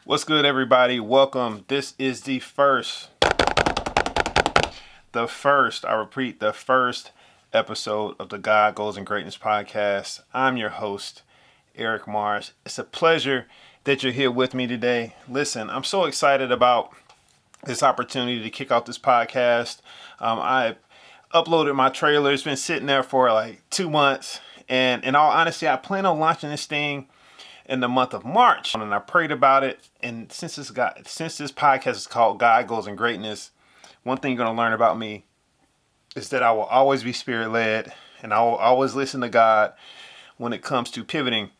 What's good, everybody? Welcome. This is the first, I repeat, the first episode of the God Goals and Greatness podcast. I'm your host, Eric Marsh. It's a pleasure that you're here with me today. Listen, I'm so excited about this opportunity to kick off this podcast. I uploaded my trailer. It's been sitting there for like 2 months. And in all honesty, I plan on launching this thing in the month of March, and I prayed about it. And since this podcast is called God Goals and Greatness, one thing you're going to learn about me is that I will always be spirit led, and I will always listen to God when it comes to pivoting.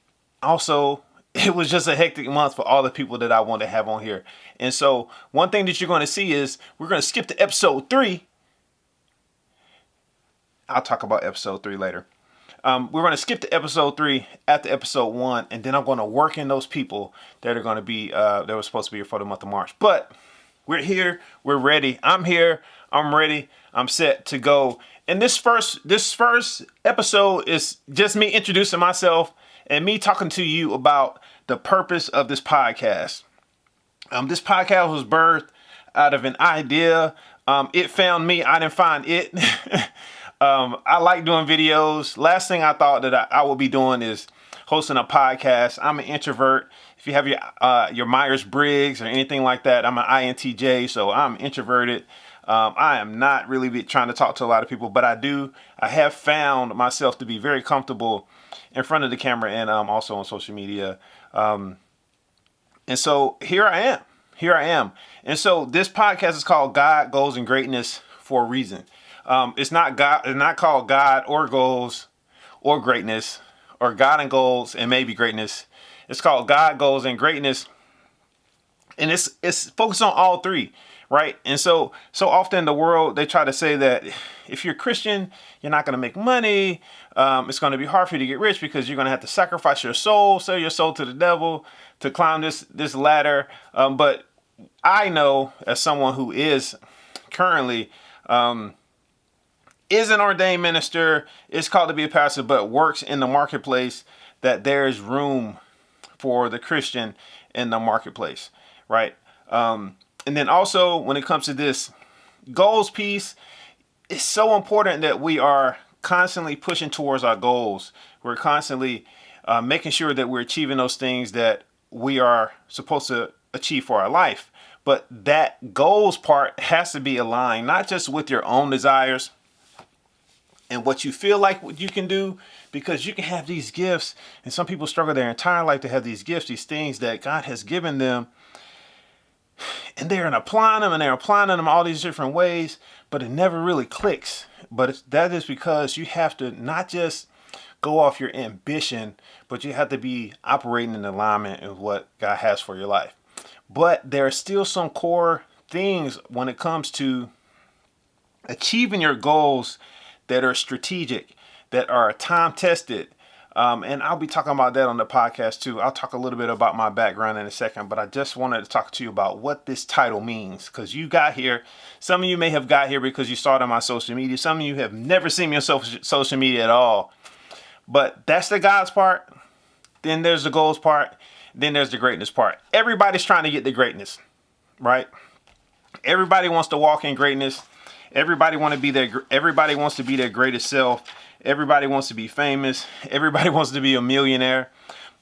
Also, it was just a hectic month for all the people that I want to have on here. And so one thing that you're going to see is we're going to skip to episode 3. I'll talk about episode 3 later. We're going to skip to episode 3 after episode 1, and then I'm going to work in those people that are going to be, that were supposed to be here for the month of March. But we're here, we're ready. I'm here, I'm ready, I'm set to go. And this first episode is just me introducing myself and me talking to you about the purpose of this podcast. This podcast was birthed out of an idea. It found me, I didn't find it. I like doing videos. Last thing I thought that I would be doing is hosting a podcast. I'm an introvert. If you have your Myers-Briggs or anything like that, I'm an INTJ, so I'm introverted. I am not really trying to talk to a lot of people, but I have found myself to be very comfortable in front of the camera and also on social media. And so here I am. And so this podcast is called God, Goals, and Greatness for a reason. It's not called God or Goals or Greatness, or God and Goals and maybe Greatness. It's called God, Goals, and Greatness. And it's focused on all three, right? And so often the world, they try to say that if you're Christian, you're not going to make money. It's going to be hard for you to get rich because you're going to have to sacrifice your soul, sell your soul to the devil to climb this ladder. But I know, as someone who is currently is an ordained minister, is called to be a pastor, but works in the marketplace, that there is room for the Christian in the marketplace, right? And then also when it comes to this goals piece, it's so important that we are constantly pushing towards our goals. We're constantly making sure that we're achieving those things that we are supposed to achieve for our life. But that goals part has to be aligned, not just with your own desires and what you feel like what you can do, because you can have these gifts, and some people struggle their entire life to have these gifts, these things that God has given them, and they're applying them all these different ways, but it never really clicks. But that is because you have to not just go off your ambition, but you have to be operating in alignment with what God has for your life. But there are still some core things when it comes to achieving your goals that are strategic, that are time tested. And I'll be talking about that on the podcast too. I'll talk a little bit about my background in a second, but I just wanted to talk to you about what this title means, because you got here. Some of you may have got here because you saw it on my social media. Some of you have never seen me on social media at all. But that's the God's part. Then there's the goals part. Then there's the greatness part. Everybody's trying to get the greatness, right? Everybody wants to walk in greatness. Everybody wants to be their greatest self. Everybody wants to be famous. Everybody wants to be a millionaire.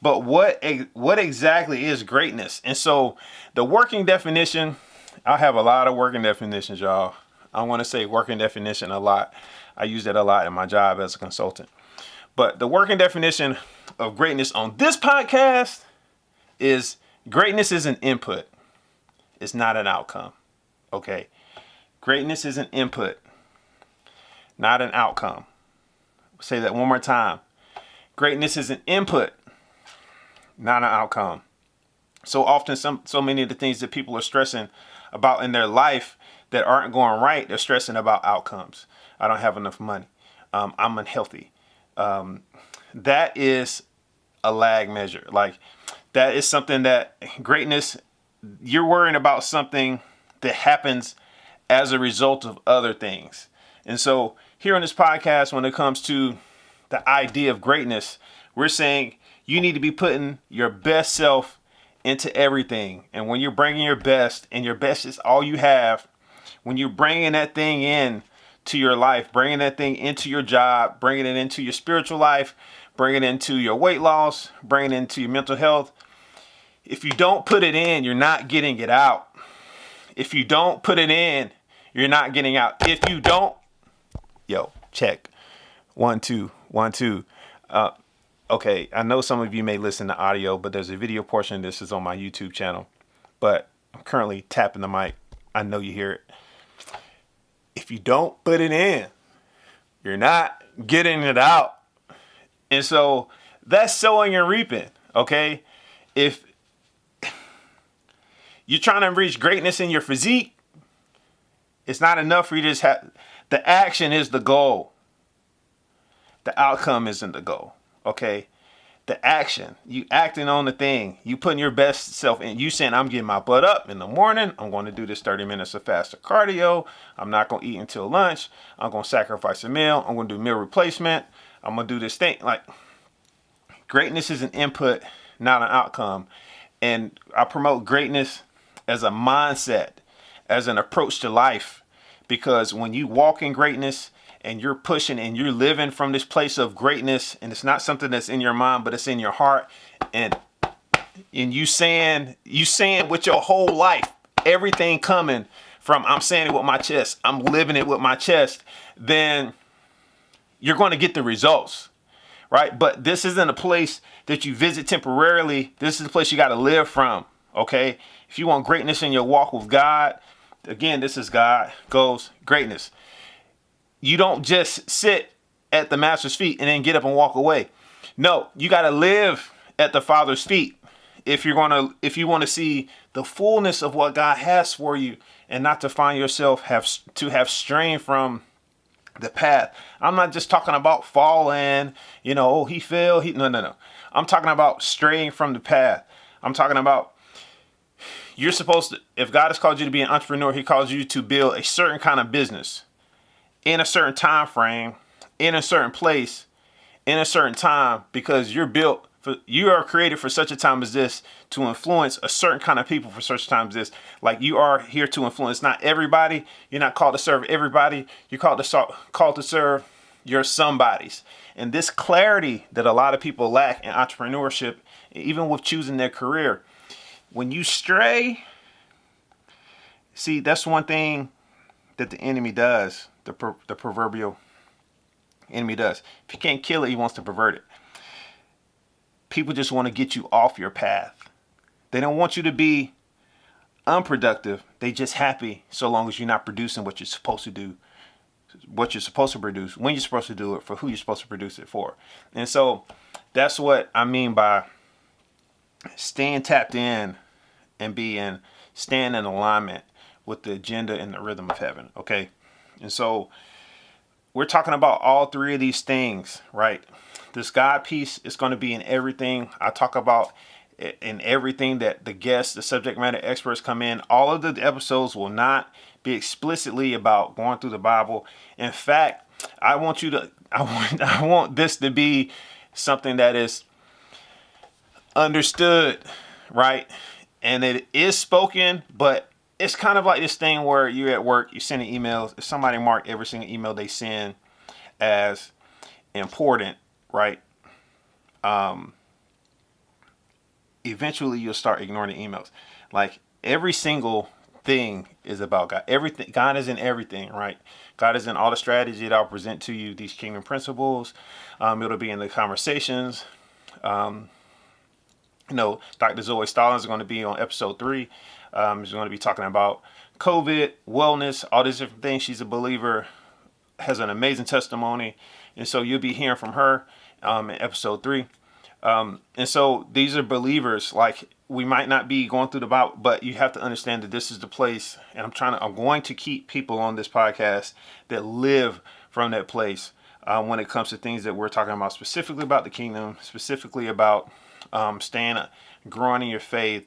But what exactly is greatness? And so the working definition, I have a lot of working definitions, y'all. I want to say working definition a lot. I use that a lot in my job as a consultant. But the working definition of greatness on this podcast is greatness is an input. It's not an outcome. Okay. Greatness is an input, not an outcome. I'll say that one more time. Greatness is an input, not an outcome. So often, so many of the things that people are stressing about in their life that aren't going right, they're stressing about outcomes. I don't have enough money. I'm unhealthy. That is a lag measure. Like, that is something that greatness, you're worrying about something that happens as a result of other things. And so here on this podcast, when it comes to the idea of greatness, we're saying you need to be putting your best self into everything. And when you're bringing your best, and your best is all you have, when you're bringing that thing in to your life, bringing that thing into your job, bringing it into your spiritual life, bringing it into your weight loss, bringing it into your mental health, if you don't put it in, you're not getting it out. If you don't put it in, you're not getting out. If you don't, check. 1, 2, 1, 2. Okay, I know some of you may listen to audio, but there's a video portion of this is on my YouTube channel. But I'm currently tapping the mic. I know you hear it. If you don't put it in, you're not getting it out. And so that's sowing and reaping, okay? If you're trying to reach greatness in your physique, it's not enough for you to just have, the action is the goal. The outcome isn't the goal, okay? The action, you acting on the thing, you putting your best self in, you saying, I'm getting my butt up in the morning, I'm going to do this 30 minutes of faster cardio, I'm not going to eat until lunch, I'm going to sacrifice a meal, I'm going to do meal replacement, I'm going to do this thing. Like, greatness is an input, not an outcome. And I promote greatness as a mindset, as an approach to life, because when you walk in greatness and you're pushing and you're living from this place of greatness, and it's not something that's in your mind, but it's in your heart, and you saying with your whole life, everything coming from, I'm saying it with my chest, I'm living it with my chest, then you're going to get the results, right? But this isn't a place that you visit temporarily. This is the place you got to live from, okay? If you want greatness in your walk with God, again, this is God goes greatness. You don't just sit at the master's feet and then get up and walk away. No, you got to live at the Father's feet if you want to see the fullness of what God has for you, and not to find yourself have strayed from the path. I'm not just talking about falling, he fell. No. I'm talking about straying from the path. I'm talking about you're supposed to, if God has called you to be an entrepreneur, he calls you to build a certain kind of business in a certain time frame, in a certain place, in a certain time, because you are created for such a time as this to influence a certain kind of people for such a time as this. Like, you are here to influence not everybody. You're not called to serve everybody. You're called to serve your somebodies. And this clarity that a lot of people lack in entrepreneurship, even with choosing their career, when you stray, see, that's one thing that the enemy does, the proverbial enemy does. If he can't kill it, he wants to pervert it. People just want to get you off your path. They don't want you to be unproductive. They just happy so long as you're not producing what you're supposed to do, what you're supposed to produce, when you're supposed to do it, for who you're supposed to produce it for. And so that's what I mean by staying tapped in and staying in alignment with the agenda and the rhythm of heaven. Okay. And so we're talking about all three of these things, right? This God piece is going to be in everything I talk about, in everything that the guests, the subject matter experts come in. All of the episodes will not be explicitly about going through the Bible. In fact, I want this to be something that is understood, right? And it is spoken, but it's kind of like this thing where you're at work, you're sending emails. If somebody marked every single email they send as important, right? Eventually you'll start ignoring the emails. Like, every single thing is about God. Everything, God is in everything, right? God is in all the strategy that I'll present to you, these kingdom principles. It'll be in the conversations. Dr. Zoe Stallings is going to be on episode 3. She's going to be talking about COVID, wellness, all these different things. She's a believer, has an amazing testimony. And so you'll be hearing from her in episode 3. And so these are believers. Like, we might not be going through the Bible, but you have to understand that this is the place. And I'm going to keep people on this podcast that live from that place when it comes to things that we're talking about, specifically about the kingdom, specifically about growing in your faith,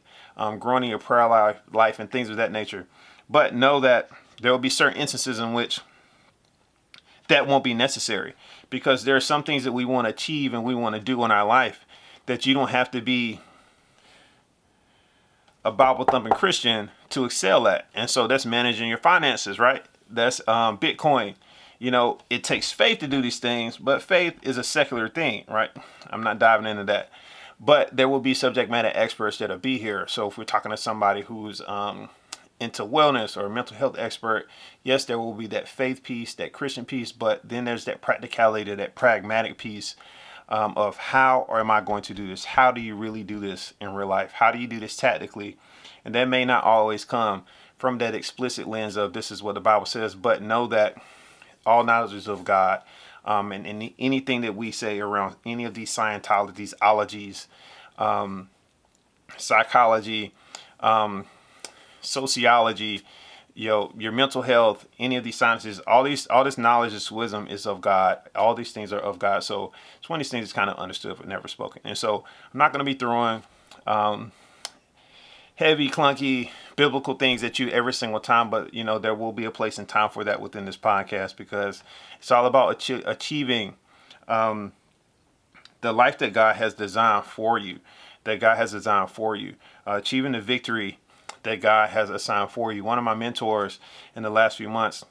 growing in your prayer life, and things of that nature. But know that there will be certain instances in which that won't be necessary, because there are some things that we want to achieve and we want to do in our life that you don't have to be a Bible thumping Christian to excel at. And so that's managing your finances, right? That's Bitcoin. You know, it takes faith to do these things, but faith is a secular thing, right? I'm not diving into that. But there will be subject matter experts that'll be here. So if we're talking to somebody who's into wellness or a mental health expert, yes, there will be that faith piece, that Christian piece, but then there's that practicality, that pragmatic piece of how or am I going to do this? How do you really do this in real life? How do you do this tactically? And that may not always come from that explicit lens of this is what the Bible says, but know that all knowledge is of God. And anything that we say around any of these Scientologies, ologies, psychology, sociology, your mental health, any of these sciences, all this knowledge, this wisdom is of God. All these things are of God. So it's one of these things that's kind of understood but never spoken. And so I'm not going to be throwing heavy, clunky, biblical things at you every single time, but there will be a place and time for that within this podcast, because it's all about achieving the life that God has designed for you, achieving the victory that God has assigned for you. One of my mentors in the last few months,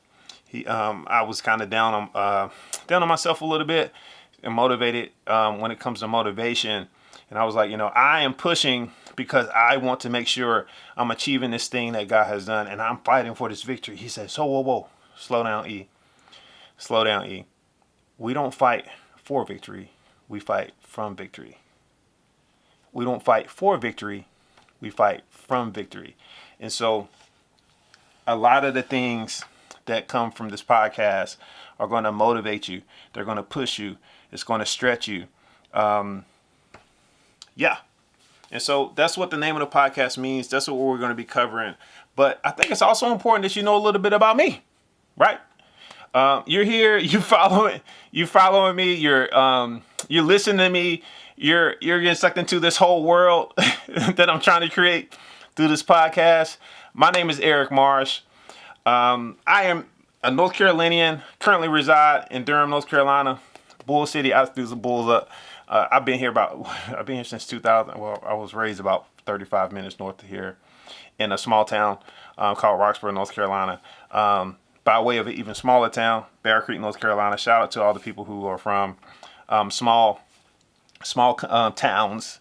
I was kind of down on myself a little bit and motivated when it comes to motivation. And I was like, I am pushing because I want to make sure I'm achieving this thing that God has done, and I'm fighting for this victory. He said, so whoa, slow down, E. We don't fight for victory. We fight from victory. We don't fight for victory. We fight from victory. And so a lot of the things that come from this podcast are going to motivate you. They're going to push you. It's going to stretch you. Yeah. And so that's what the name of the podcast means. That's what we're going to be covering. But I think it's also important that you know a little bit about me, right? You're here, you following me, you're listening to me, you're getting sucked into this whole world that I'm trying to create through this podcast. My name is Eric Marsh. I am a North Carolinian, currently reside in Durham, North Carolina, Bull City. I do the Bulls up. I've been here since 2000. Well, I was raised about 35 minutes north of here in a small town called Roxborough, North Carolina. By way of an even smaller town, Bear Creek, North Carolina. Shout out to all the people who are from small towns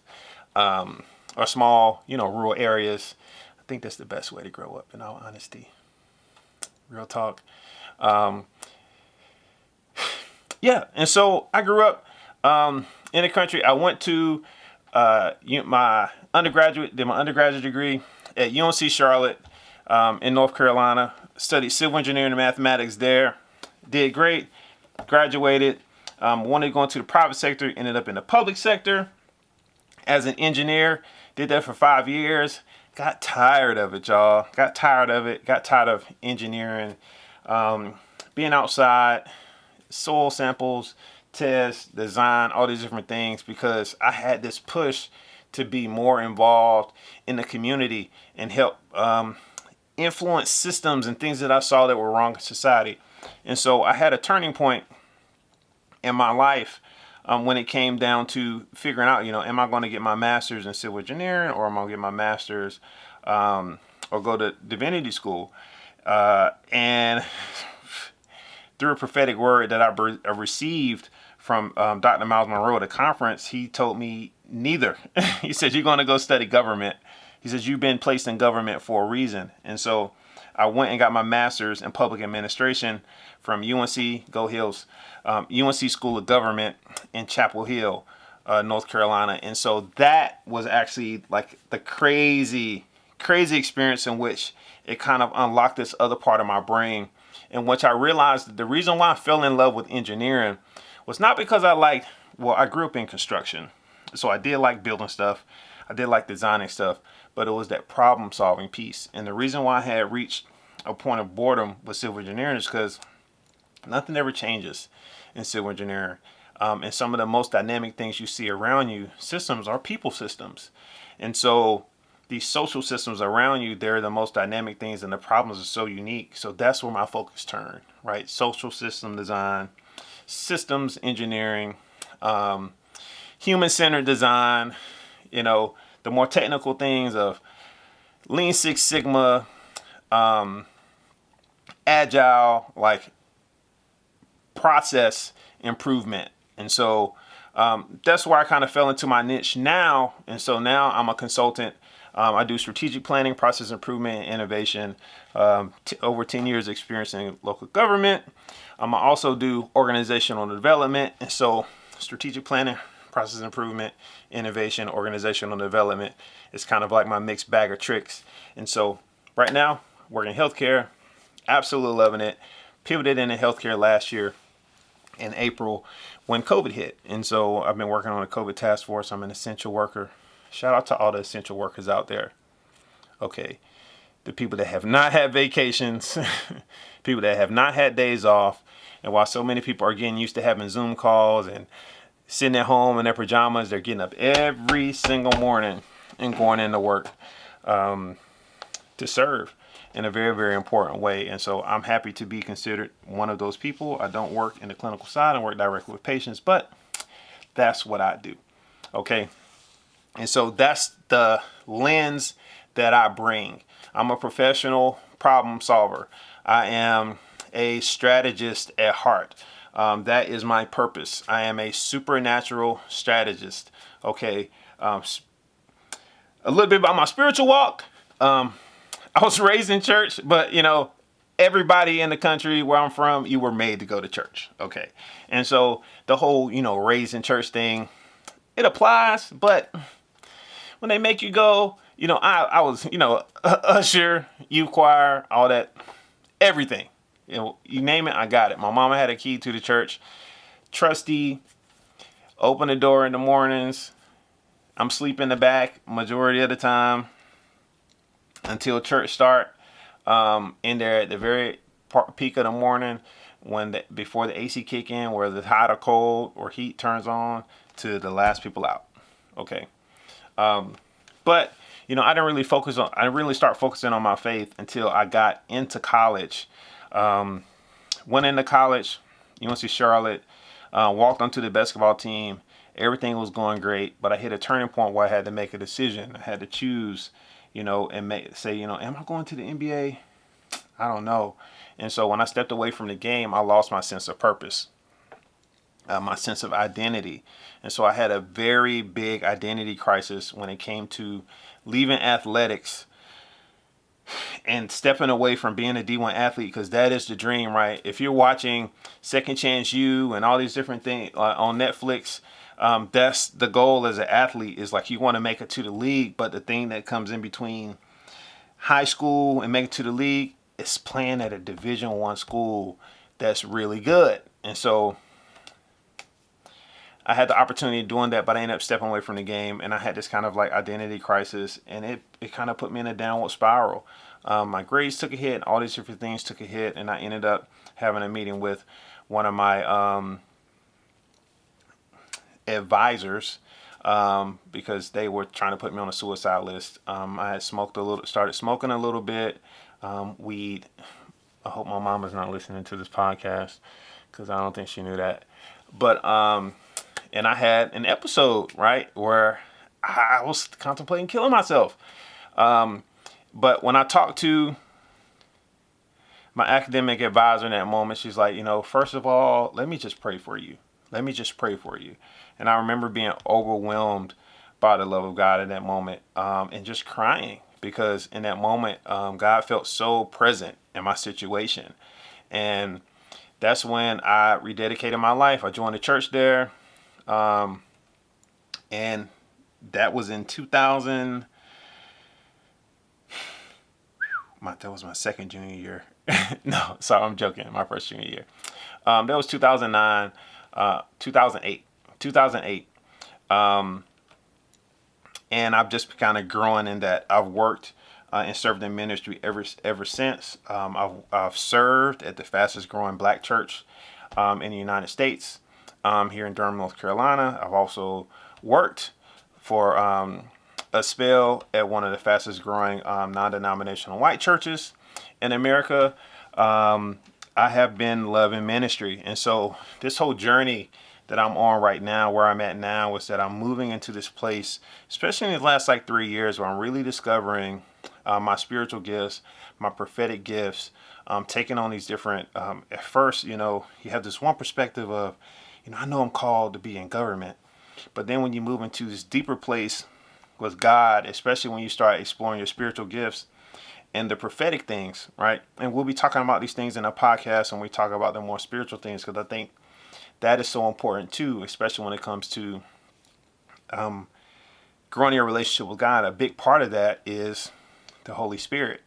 or small, rural areas. I think that's the best way to grow up, in all honesty. Real talk. Yeah, and so I grew up in the country. I went to my undergraduate degree at UNC Charlotte in North Carolina. Studied civil engineering and mathematics there. Did great. Graduated. Wanted to go into the private sector. Ended up in the public sector as an engineer. Did that for 5 years. Got tired of it, y'all. Got tired of engineering. Being outside, soil samples, tests, design, all these different things, because I had this push to be more involved in the community and help influence systems and things that I saw that were wrong in society. And so I had a turning point in my life when it came down to figuring out, am I going to get my master's in civil engineering, or am I going to get my master's or go to divinity school? And through a prophetic word that I received from Dr. Miles Monroe at a conference, he told me neither. He said, you're going to go study government. He says, you've been placed in government for a reason. And so I went and got my master's in public administration from UNC, Go Hills, UNC School of Government in Chapel Hill, North Carolina. And so that was actually like the crazy experience in which it kind of unlocked this other part of my brain, in which I realized that the reason why I fell in love with engineering was not because I grew up in construction. So I did like building stuff. I did like designing stuff, but it was that problem solving piece. And the reason why I had reached a point of boredom with civil engineering is because nothing ever changes in civil engineering. And some of the most dynamic things you see around you, systems, are people systems. And so these social systems around you, they're the most dynamic things, and the problems are so unique. So that's where my focus turned, right? Social system design, systems engineering, human-centered design, the more technical things of Lean Six Sigma, agile, like process improvement. And so that's where I kind of fell into my niche now. And so now I'm a consultant. I do strategic planning, process improvement, and innovation. Over 10 years experience in local government. I also do organizational development. And so strategic planning, process improvement, innovation, organizational development is kind of like my mixed bag of tricks. And so right now, working in healthcare, absolutely loving it. Pivoted into healthcare last year in April when COVID hit. And so I've been working on a COVID task force. I'm an essential worker. Shout out to all the essential workers out there. Okay. The people that have not had vacations, people that have not had days off. And while so many people are getting used to having Zoom calls and sitting at home in their pajamas, they're getting up every single morning and going into work to serve in a very, very important way. And so I'm happy to be considered one of those people. I don't work in the clinical side. I work directly with patients, but that's what I do. Okay. And so that's the lens that I bring. I'm a professional problem solver. I am a strategist at heart. That is my purpose. I am a supernatural strategist. Okay. A little bit about my spiritual walk. I was raised in church, but everybody in the country where I'm from, you were made to go to church. Okay. And so the whole, raised in church thing, it applies, but when they make you go, I was, usher, youth choir, all that, everything, you name it, I got it. My mama had a key to the church, trustee, open the door in the mornings. I'm sleeping in the back majority of the time until church start. In there at the very peak of the morning, before the AC kick in, where the hot or cold or heat turns on, to the last people out. Okay. But I didn't really start focusing on my faith until I got into college. Went into college, UNC Charlotte, walked onto the basketball team. Everything was going great, but I hit a turning point where I had to make a decision. I had to choose, and say, am I going to the NBA? I don't know. And so when I stepped away from the game, I lost my sense of purpose, my sense of identity. And so I had a very big identity crisis when it came to leaving athletics and stepping away from being a D1 athlete, because that is the dream, right? If you're watching Second Chance U and all these different things on Netflix, that's the goal as an athlete, is like you want to make it to the league. But the thing that comes in between high school and make it to the league is playing at a Division I school that's really good. And so I had the opportunity of doing that, but I ended up stepping away from the game, and I had this kind of like identity crisis, and it kind of put me in a downward spiral. My grades took a hit, all these different things took a hit, and I ended up having a meeting with one of my advisors, because they were trying to put me on a suicide list. I had started smoking a little bit, weed. I hope my mama's not listening to this podcast, because I don't think she knew that. But and I had an episode, right, where I was contemplating killing myself. But when I talked to my academic advisor in that moment, she's like, first of all, let me just pray for you. Let me just pray for you. And I remember being overwhelmed by the love of God in that moment, and just crying, because in that moment, God felt so present in my situation. And that's when I rededicated my life. I joined the church there. And that was in 2000. That was my second junior year. No, sorry, I'm joking. My first junior year. That was 2009, 2008. And I've just kind of growing in that. I've worked and served in ministry ever since. I've served at the fastest growing black church in the United States, here in Durham, North Carolina. I've also worked for a spell at one of the fastest growing non-denominational white churches in America. I have been loving ministry. And so this whole journey that I'm on right now, where I'm at now, is that I'm moving into this place, especially in the last 3 years, where I'm really discovering my spiritual gifts, my prophetic gifts, taking on these different, at first, you have this one perspective of, I know I'm called to be in government. But then when you move into this deeper place with God, especially when you start exploring your spiritual gifts and the prophetic things, right? And we'll be talking about these things in our podcast when we talk about the more spiritual things, because I think that is so important too, especially when it comes to growing your relationship with God. A big part of that is the Holy Spirit.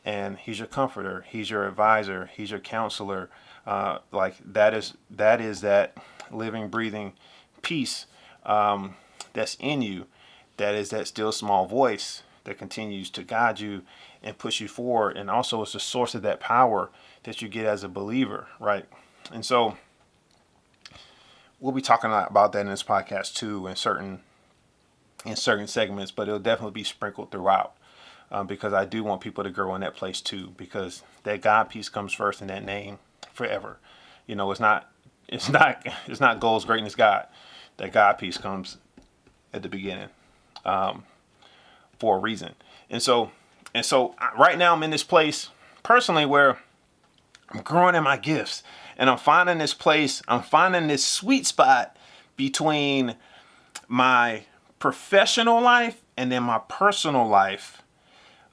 And he's your comforter. He's your advisor. He's your counselor. Like that is that living, breathing peace that's in you. That is that still small voice that continues to guide you and push you forward. And also it's the source of that power that you get as a believer, right? And so we'll be talking about that in this podcast too, in certain segments, but it'll definitely be sprinkled throughout. Because I do want people to grow in that place too, because that God piece comes first in that name forever. It's not goals, greatness, God. That God piece comes at the beginning for a reason. And so right now I'm in this place personally where I'm growing in my gifts, and I'm finding this sweet spot between my professional life and then my personal life.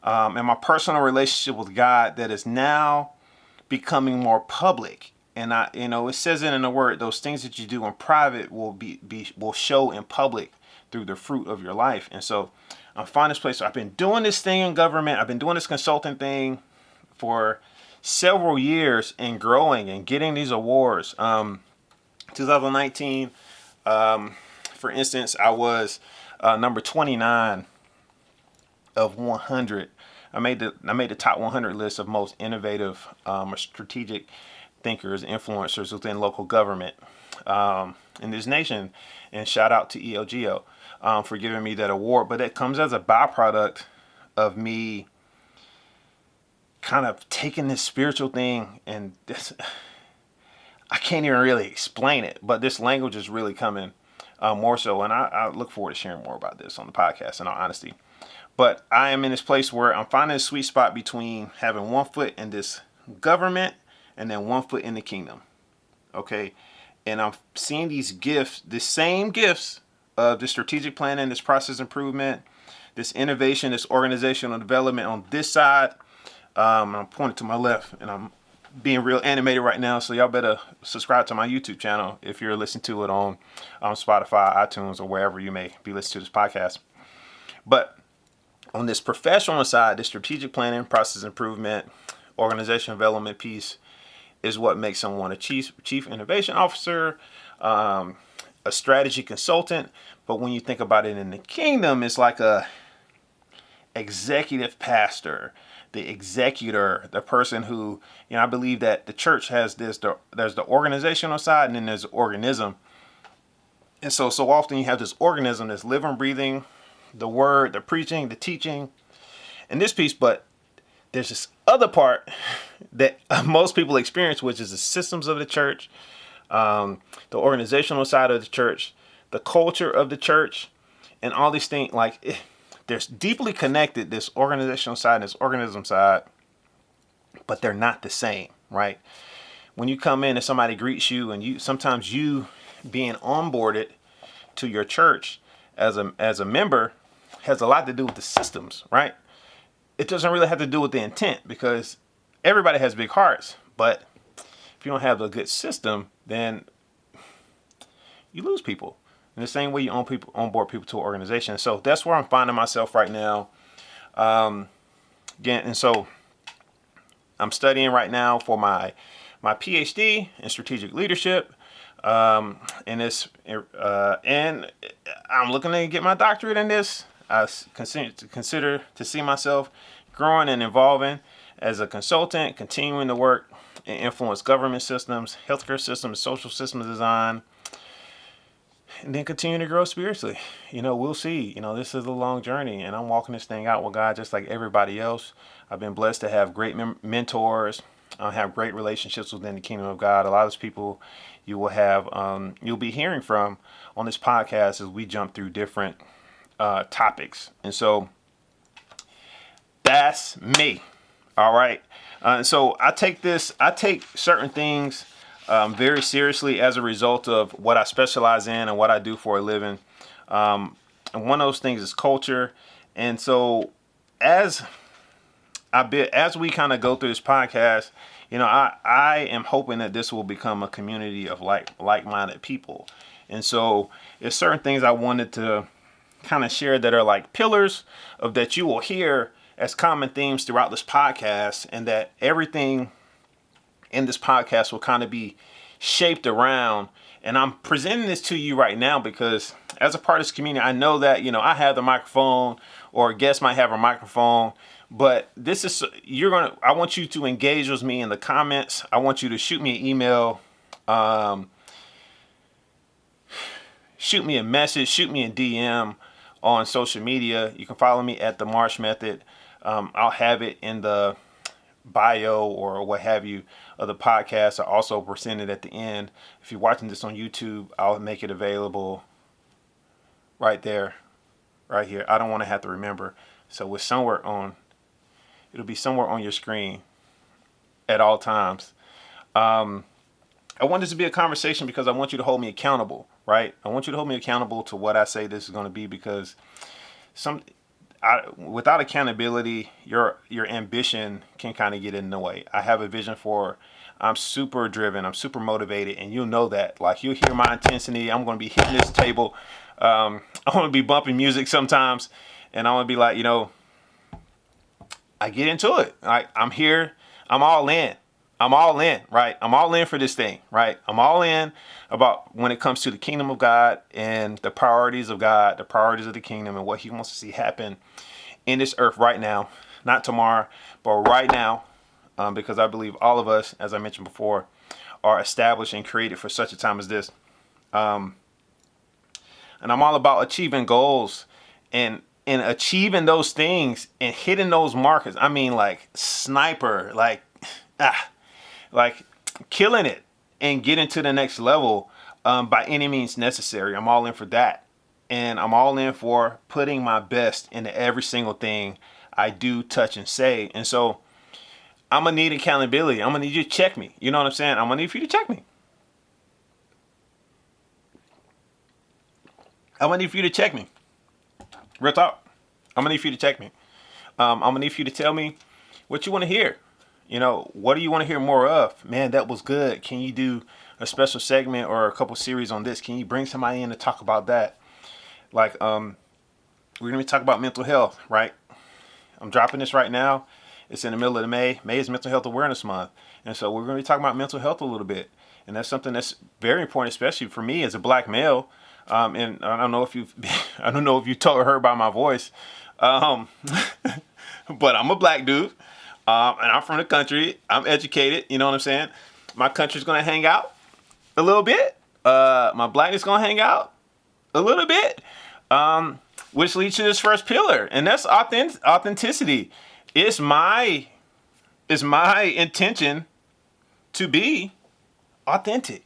And my personal relationship with God that is now becoming more public. And it says it in the word, those things that you do in private will will show in public through the fruit of your life. And so I'm finding this place. So I've been doing this thing in government. I've been doing this consulting thing for several years and growing and getting these awards. 2019, for instance, I was number 29 of 100. I made the top 100 list of most innovative or strategic thinkers, influencers within local government in this nation. And shout out to ELGO for giving me that award. But it comes as a byproduct of me kind of taking this spiritual thing, and this, I can't even really explain it, but this language is really coming more so. And I look forward to sharing more about this on the podcast, in all honesty. But I am in this place where I'm finding a sweet spot between having one foot in this government and then one foot in the kingdom. Okay. And I'm seeing these gifts, the same gifts of the strategic planning, this process improvement, this innovation, this organizational development on this side. I'm pointing to my left, and I'm being real animated right now. So y'all better subscribe to my YouTube channel if you're listening to it on Spotify, iTunes, or wherever you may be listening to this podcast. But on this professional side, the strategic planning, process improvement, organizational development piece is what makes someone a chief innovation officer, a strategy consultant. But when you think about it in the kingdom, it's like a executive pastor, the executor, the person who, I believe that the church has there's the organizational side, and then there's the organism. And so often you have this organism that's living, breathing, the word, the preaching, the teaching, and this piece. But there's this other part that most people experience, which is the systems of the church, the organizational side of the church, the culture of the church, and all these things. They're deeply connected, this organizational side and this organism side, but they're not the same, right? When you come in and somebody greets you, and sometimes you being onboarded to your church as a member has a lot to do with the systems, right? It doesn't really have to do with the intent, because everybody has big hearts, but if you don't have a good system, then you lose people. In the same way you onboard people to an organization. So that's where I'm finding myself right now. Again, and so I'm studying right now for my PhD in strategic leadership. And I'm looking to get my doctorate in this. I consider to see myself growing and evolving as a consultant, continuing to work and influence government systems, healthcare systems, social systems design, and then continue to grow spiritually. We'll see. This is a long journey, and I'm walking this thing out with God just like everybody else. I've been blessed to have great mentors, have great relationships within the kingdom of God. A lot of those people you will have, you'll be hearing from on this podcast as we jump through different topics. And so That's me. All right. So I take certain things very seriously as a result of what I specialize in and what I do for a living. And one of those things is culture. And so as as we kind of go through this podcast, I am hoping that this will become a community of like-minded people. And so there's certain things I wanted to kind of share that are like pillars of that you will hear as common themes throughout this podcast, and that everything in this podcast will kind of be shaped around. And I'm presenting this to you right now because as a part of this community, I know that, I have the microphone, or a guest might have a microphone, but I want you to engage with me in the comments. I want you to shoot me an email, shoot me a message, shoot me a DM on social media. You can follow me at the Marsh Method. I'll have it in the bio or what have you of the podcast. I also present it at the end. If you're watching this on YouTube, I'll make it available right there, right here. I don't want to have to remember. So it'll be somewhere on your screen at all times. I want this to be a conversation because I want you to hold me accountable, right? I want you to hold me accountable to what I say this is going to be, because without accountability, your ambition can kind of get in the way. I have a vision I'm super driven, I'm super motivated, and you'll know that. Like, you'll hear my intensity. I'm going to be hitting this table. I want to be bumping music sometimes, and I want to be like, I get into it. I'm here. I'm all in. I'm all in, right? I'm all in for this thing, right? I'm all in about when it comes to the kingdom of God and the priorities of God, the priorities of the kingdom, and what he wants to see happen in this earth right now, not tomorrow, but right now, because I believe all of us, as I mentioned before, are established and created for such a time as this. And I'm all about achieving goals and achieving those things and hitting those markers. I mean, like sniper, like killing it and getting to the next level by any means necessary. I'm all in for that. And I'm all in for putting my best into every single thing I do, touch, and say. And so I'm going to need accountability. I'm going to need you to check me. You know what I'm saying? I'm going to need for you to check me. I'm going to need for you to check me. Real talk. I'm going to need for you to check me. I'm going to need for you to tell me what you want to hear. What do you want to hear more of? Man, that was good. Can you do a special segment or a couple series on this? Can you bring somebody in to talk about that? Like, we're going to be talking about mental health, right? I'm dropping this right now. It's in the middle of May. May is Mental Health Awareness Month. And so we're going to be talking about mental health a little bit. And that's something that's very important, especially for me as a black male. And I don't know if you heard by my voice. But I'm a black dude. And I'm from the country. I'm educated. You know what I'm saying? My country's going to hang out a little bit. My blackness going to hang out a little bit. Which leads to this first pillar. And that's authenticity. It's my intention to be authentic.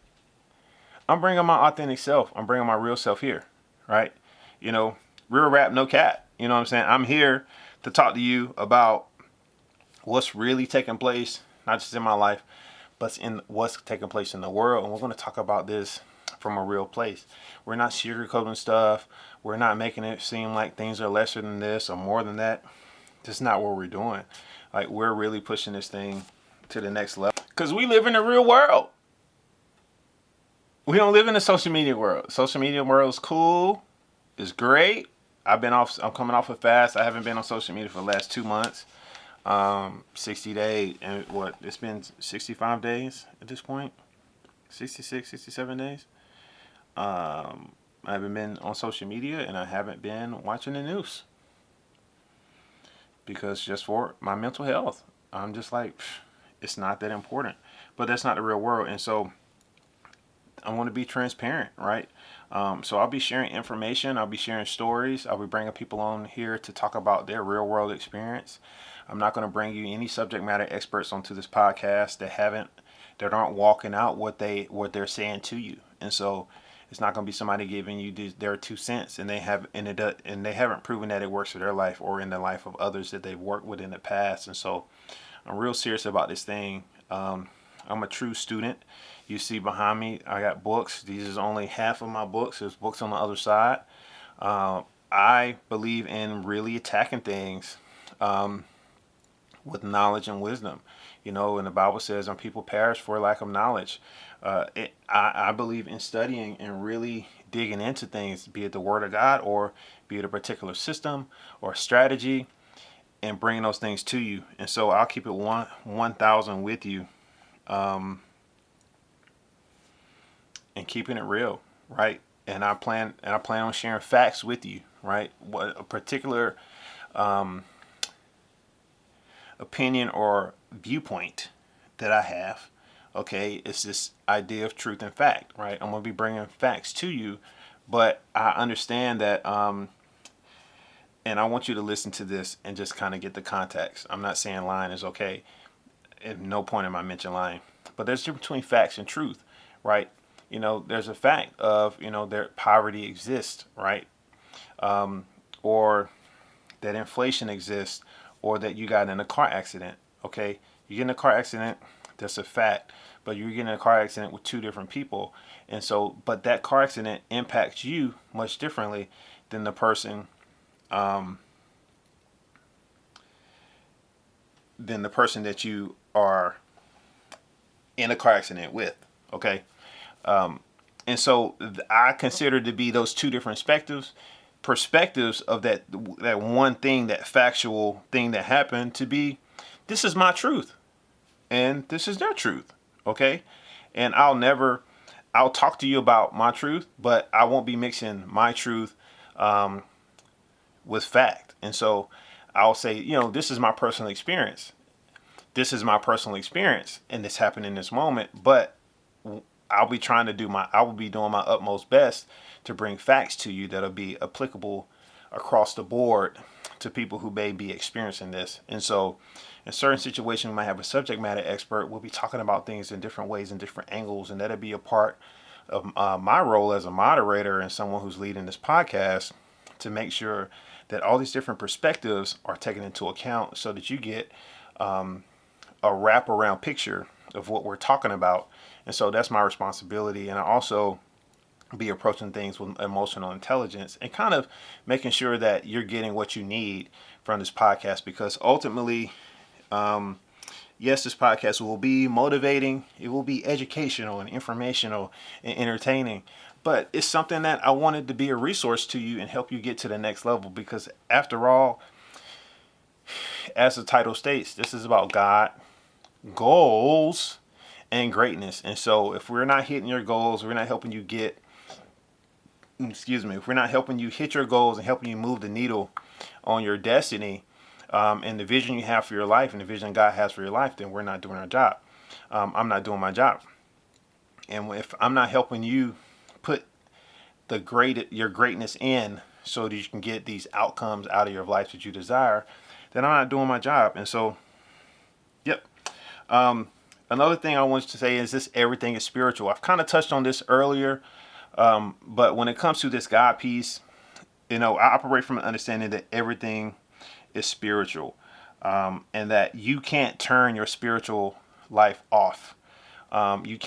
I'm bringing my authentic self. I'm bringing my real self here. Right? Real rap, no cap. You know what I'm saying? I'm here to talk to you about what's really taking place, not just in my life, but in what's taking place in the world. And we're going to talk about this from a real place. We're not sugarcoating stuff. We're not making it seem like things are lesser than this or more than that. That's not what we're doing. Like, we're really pushing this thing to the next level. Because we live in the real world. We don't live in the social media world. Social media world is cool. It's great. I'm coming off a fast. I haven't been on social media for the last 2 months. 60 days, and it's been 65 days at this point, 66, 67 days. I haven't been on social media, and I haven't been watching the news because just for my mental health, I'm just like, it's not that important. But that's not the real world. And so I want to be transparent, right? So I'll be sharing information. I'll be sharing stories. I'll be bringing people on here to talk about their real world experience. I'm not going to bring you any subject matter experts onto this podcast that aren't walking out what they're saying to you. And so It's not going to be somebody giving you their 2 cents, and they haven't proven that it works for their life or in the life of others that they've worked with in the past. And so I'm real serious about this thing. I'm a true student. You see behind me, I got books. These is only half of my books. There's books on the other side. I believe in really attacking things with knowledge and wisdom. And the Bible says, "And people perish for lack of knowledge." I believe in studying and really digging into things, be it the Word of God or be it a particular system or strategy, and bringing those things to you. And so I'll keep it 1,000 with you, and keeping it real, right? And I plan on sharing facts with you, right? What a particular opinion or viewpoint that I have, okay, it's this idea of truth and fact, right? I'm going to be bringing facts to you, but I understand that, and I want you to listen to this and just kind of get the context. I'm not saying lying is okay. At no point am I mentioning lying, but there's a difference between facts and truth, right? There's a fact of, there poverty exists, right? Or that inflation exists, or that you got in a car accident, okay? You get in a car accident, that's a fact, but you're getting in a car accident with two different people. And so, but that car accident impacts you much differently than the person that you are in a car accident with, okay? And so I consider to be those two different perspectives of that one thing, that factual thing that happened, to be, this is my truth and this is their truth, okay? And I'll talk to you about my truth, but I won't be mixing my truth with fact. And so I'll say, this is my personal experience. This is my personal experience, and this happened in this moment, but I will be doing my utmost best to bring facts to you that'll be applicable across the board to people who may be experiencing this. And so in certain situations, we might have a subject matter expert. We'll be talking about things in different ways and different angles, and that'll be a part of my role as a moderator and someone who's leading this podcast, to make sure that all these different perspectives are taken into account so that you get a wraparound picture of what we're talking about. And so that's my responsibility. And I also be approaching things with emotional intelligence and kind of making sure that you're getting what you need from this podcast, because ultimately, yes, this podcast will be motivating, it will be educational and informational and entertaining, but it's something that I wanted to be a resource to you and help you get to the next level, because after all, as the title states, this is about God, goals, and greatness. And so if we're not hitting your goals, we're not helping you if we're not helping you hit your goals and helping you move the needle on your destiny, and the vision you have for your life and the vision God has for your life, then we're not doing our job. I'm not doing my job. And if I'm not helping you put your greatness in so that you can get these outcomes out of your life that you desire, then I'm not doing my job. And so, yep. Another thing I want to say is this: everything is spiritual. I've kind of touched on this earlier, but when it comes to this God piece, I operate from an understanding that everything is spiritual, and that you can't turn your spiritual life off. You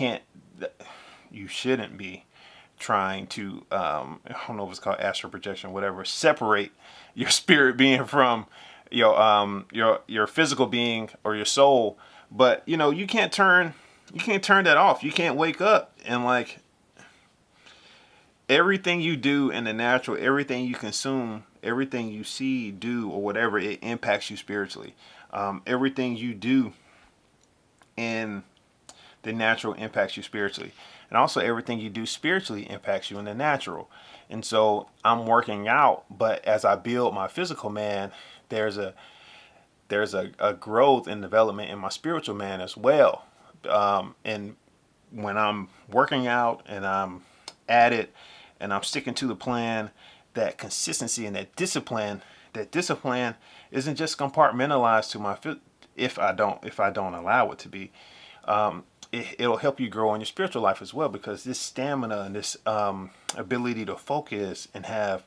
shouldn't be trying to, I don't know if it's called astral projection, whatever, separate your spirit being from your physical being or your soul. But you can't turn that off. You can't wake up and everything you do in the natural, everything you consume, everything you see, do, or whatever, it impacts you spiritually. Everything you do in the natural impacts you spiritually. And also everything you do spiritually impacts you in the natural. And so I'm working out, but as I build my physical man, there's a growth and development in my spiritual man as well. And when I'm working out and I'm at it and I'm sticking to the plan, that consistency and that discipline isn't just compartmentalized to my if I don't allow it to be. it'll help you grow in your spiritual life as well, because this stamina and this ability to focus and have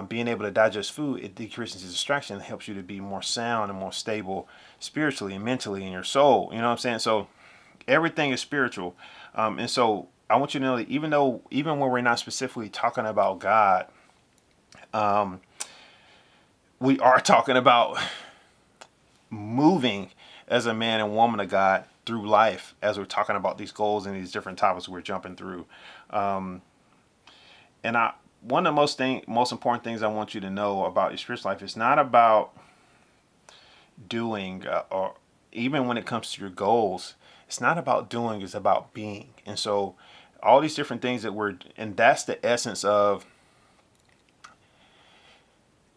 being able to digest food, it decreases distraction and helps you to be more sound and more stable spiritually and mentally in your soul. You know what I'm saying? So everything is spiritual. And so I want you to know that even when we're not specifically talking about God, we are talking about moving as a man and woman of God through life as we're talking about these goals and these different topics we're jumping through. And one of the most important things I want you to know about your spiritual life is not about doing, or even when it comes to your goals, it's not about doing, it's about being. And so all these different things and that's the essence of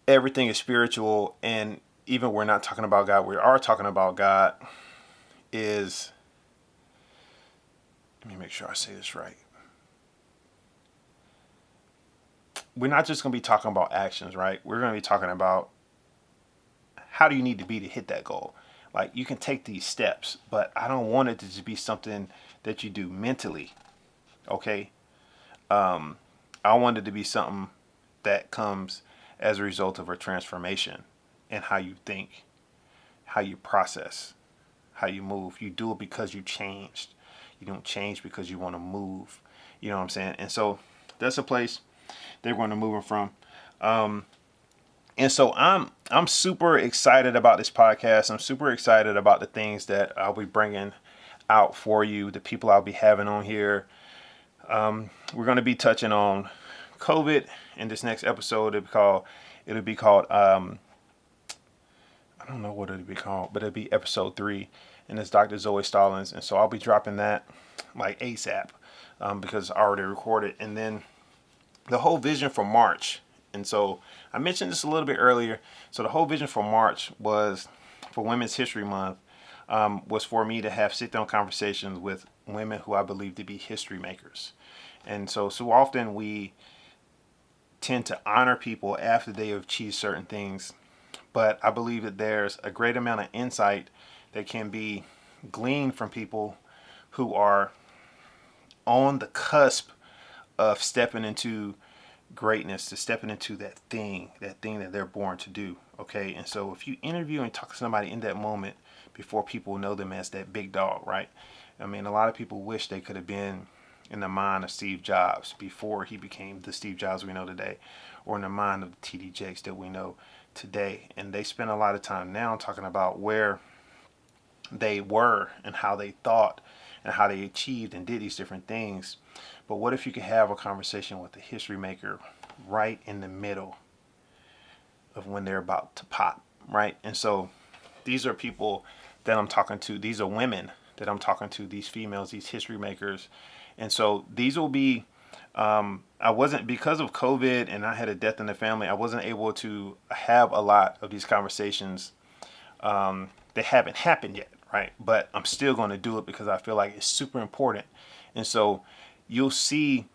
everything is spiritual. And even we're not talking about God, we are talking about God is, let me make sure I say this right. We're not just going to be talking about actions, right? We're going to be talking about how do you need to be to hit that goal. Like, you can take these steps, but I don't want it to just be something that you do mentally. Okay. I want it to be something that comes as a result of a transformation in how you think, how you process, how you move. You do it because you changed. You don't change because you want to move. You know what I'm saying? And so that's a place they're going to move it from. And so I'm super excited about this podcast. I'm super excited about the things that I'll be bringing out for you, the people I'll be having on here. We're going to be touching on COVID in this next episode. It'll be called I don't know what it'll be called, but it'll be episode 3, and it's Dr. Zoe Stallings. And so I'll be dropping that like ASAP, because it's already recorded. And then the whole vision for March. And so I mentioned this a little bit earlier. So the whole vision for March was for Women's History Month, was for me to have sit-down conversations with women who I believe to be history makers. And so often we tend to honor people after they have achieved certain things. But I believe that there's a great amount of insight that can be gleaned from people who are on the cusp of stepping into greatness, to stepping into that thing that they're born to do. Okay. And so if you interview and talk to somebody in that moment before people know them as that big dog, right? I mean, a lot of people wish they could have been in the mind of Steve Jobs before he became the Steve Jobs we know today, or in the mind of the TD Jakes that we know today. And they spend a lot of time now talking about where they were and how they thought and how they achieved and did these different things. But what if you could have a conversation with the history maker right in the middle of when they're about to pop, right? And so these are people that I'm talking to. These are women that I'm talking to, these females, these history makers. And so these will be, I wasn't, because of COVID and I had a death in the family, I wasn't able to have a lot of these conversations. They haven't happened yet, right? But I'm still going to do it because I feel like it's super important. And so you'll see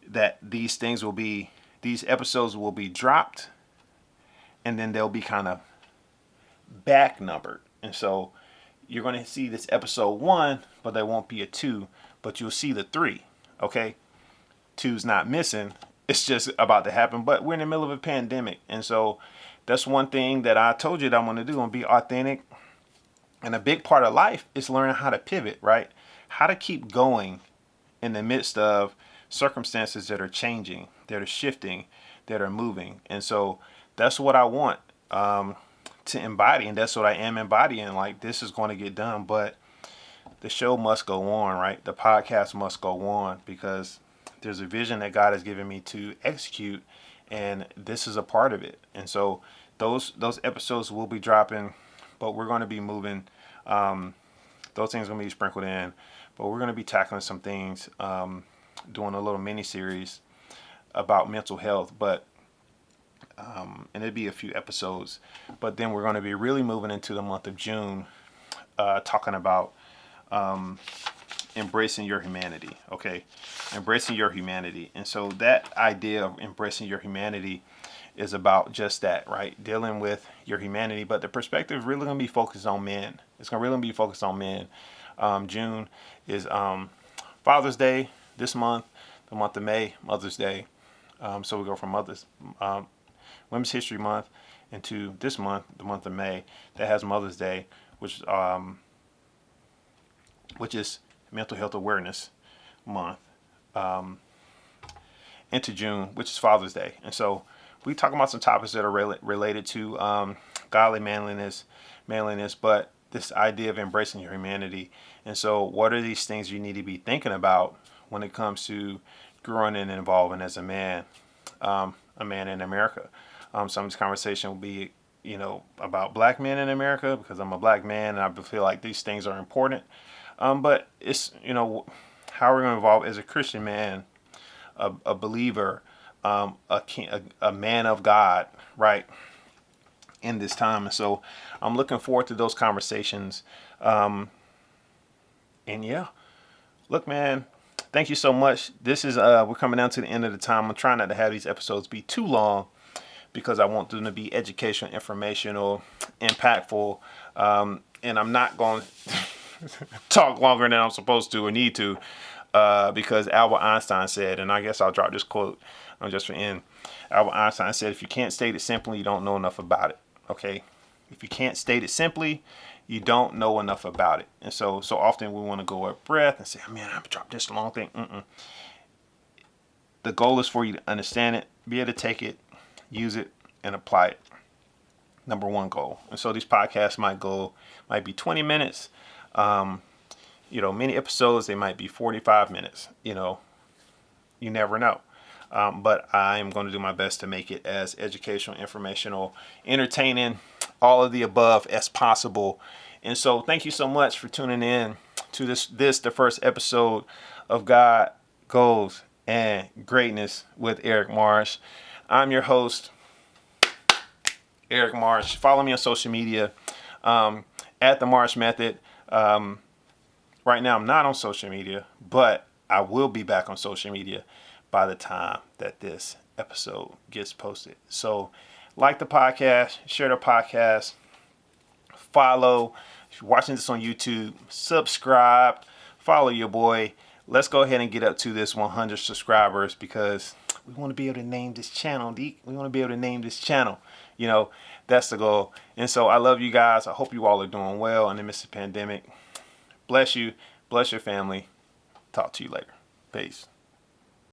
that these episodes will be dropped, and then they'll be kind of back numbered. And so you're going to see this episode 1, but there won't be a 2, but you'll see the 3. Okay. 2's not missing. It's just about to happen, but we're in the middle of a pandemic. And so that's one thing that I told you that I'm going to do. I'm going to be authentic. And a big part of life is learning how to pivot, right? How to keep going in the midst of circumstances that are changing, that are shifting, that are moving. And so that's what I want to embody, and that's what I am embodying. Like, this is going to get done, but the show must go on, right? The podcast must go on, because there's a vision that God has given me to execute, and this is a part of it. And so those episodes will be dropping, but we're going to be moving. Those things are going to be sprinkled in, but we're going to be tackling some things, doing a little mini series about mental health, but and it'd be a few episodes, but then we're going to be really moving into the month of June, talking about embracing your humanity. Okay, embracing your humanity. And so that idea of embracing your humanity is about just that, right? Dealing with your humanity, but the perspective is really going to be focused on men. It's going to really be focused on men. June is Father's Day this month. The month of May, Mother's Day. So we go from Women's History Month into this month, the month of May, that has Mother's Day, which is Mental Health Awareness Month, into June, which is Father's Day. And so we talk about some topics that are related to godly manliness, but this idea of embracing your humanity. And so what are these things you need to be thinking about when it comes to growing and evolving as a man in America? Some of this conversation will be, about black men in America, because I'm a black man and I feel like these things are important. But it's, how we're going to evolve as a Christian man, a believer, a man of God, right, in this time. And so I'm looking forward to those conversations. And yeah, look, man, thank you so much. This is, we're coming down to the end of the time. I'm trying not to have these episodes be too long because I want them to be educational, informational, impactful. And I'm not going to talk longer than I'm supposed to or need to, because Albert Einstein said, and I guess I'll drop this quote just for end. Albert Einstein said, if you can't state it simply, you don't know enough about it. Okay? If you can't state it simply, you don't know enough about it. And so often we want to go up breath and say, oh, man, I've dropped this long thing. The goal is for you to understand it, be able to take it, use it, and apply it. Number one goal. And so these podcasts might be 20 minutes. Many episodes, they might be 45 minutes. You never know. But I am going to do my best to make it as educational, informational, entertaining, all of the above as possible. And so thank you so much for tuning in to this the first episode of God, Goals, and Greatness with Eric Marsh. I'm your host, Eric Marsh. Follow me on social media at The Marsh Method. Right now I'm not on social media, but I will be back on social media by the time that this episode gets posted. So like the podcast, share the podcast, follow. If you're watching this on YouTube, subscribe, follow your boy. Let's go ahead and get up to this 100 subscribers, because we want to be able to name this channel. That's the goal. And so I love you guys. I hope you all are doing well in the midst of the pandemic. Bless you. Bless your family. Talk to you later. Peace.